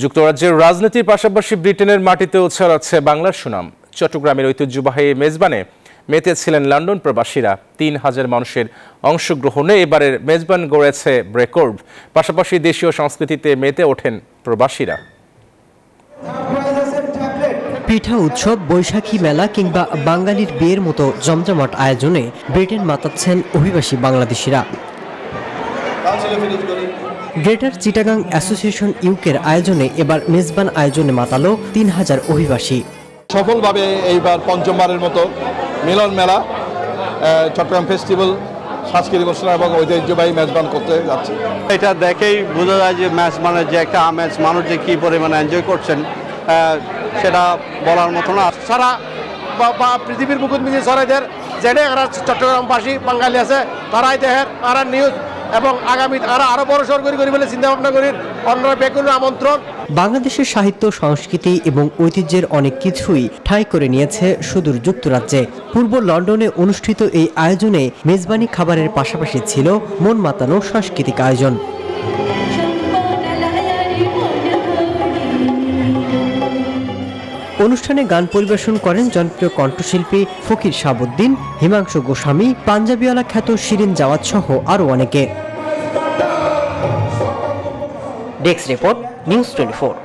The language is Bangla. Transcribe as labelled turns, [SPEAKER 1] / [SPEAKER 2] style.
[SPEAKER 1] যুক্তরাজ্যের রাজনীতির পাশাপাশি ব্রিটেনের মাটিতেও ছড়াচ্ছে বাংলার সুনাম। চট্টগ্রামের ঐতিহ্যবাহী মেজবানে মেতেছিলেন লন্ডন প্রবাসীরা। ৩,০০০ মানুষের অংশগ্রহণে এবারের মেজবান গড়েছে রেকর্ড। পাশাপাশি দেশীয় সংস্কৃতিতে মেতে ওঠেন প্রবাসীরা।
[SPEAKER 2] পিঠা উৎসব, বৈশাখী মেলা কিংবা বাঙালির বিয়ের মতো জমজমাট আয়োজনে ব্রিটেন মাতাচ্ছেন অভিবাসী বাংলাদেশিরা। গ্রেটার চিটাগাং অ্যাসোসিয়েশন ইউকের আয়োজনে এবার মেজবান আয়োজনে মাতালো ৩,০০০ অভিবাসী।
[SPEAKER 3] সফলভাবে এইবার পঞ্চমবারের মতো মিলন মেলা, চট্টগ্রাম ফেস্টিভ্যাল, সাংস্কৃতিক অনুষ্ঠান এবং ঐতিহ্যবাহী মেজবান করতে যাচ্ছে।
[SPEAKER 4] এটা দেখেই বোঝা যায় যে মেজবানের যে একটা আমেজ, মানুষ যে কী পরিমাণে এনজয় করছেন সেটা বলার মতো না।
[SPEAKER 5] সারা পৃথিবীর বুকুত মিজি সরাইদের যেটা এরা চট্টগ্রামবাসী বাঙালি আছে তারাই দেহের আর নিউজ এবং আগামী আরো বড় সর করি বলে চিন্তা ভাবনা করি অন্যরা বেগুন আমন্ত্রণ।
[SPEAKER 2] বাংলাদেশের সাহিত্য, সংস্কৃতি এবং ঐতিহ্যের অনেক কিছুই ঠাঁই করে নিয়েছে সুদূর যুক্তরাজ্যে। পূর্ব লন্ডনে অনুষ্ঠিত এই আয়োজনে মেজবানি খাবারের পাশাপাশি ছিল মন মাতানো সাংস্কৃতিক আয়োজন। অনুষ্ঠানে গান পরিবেশন করেন জনপ্রিয় কণ্ঠশিল্পী ফকির শাহাবুদ্দিন, হিমাংশু গোস্বামী, পাঞ্জাবিওয়ালা খ্যাত শিরিন জাওয়াদ সহ আরও অনেকে। Desk report, news 24।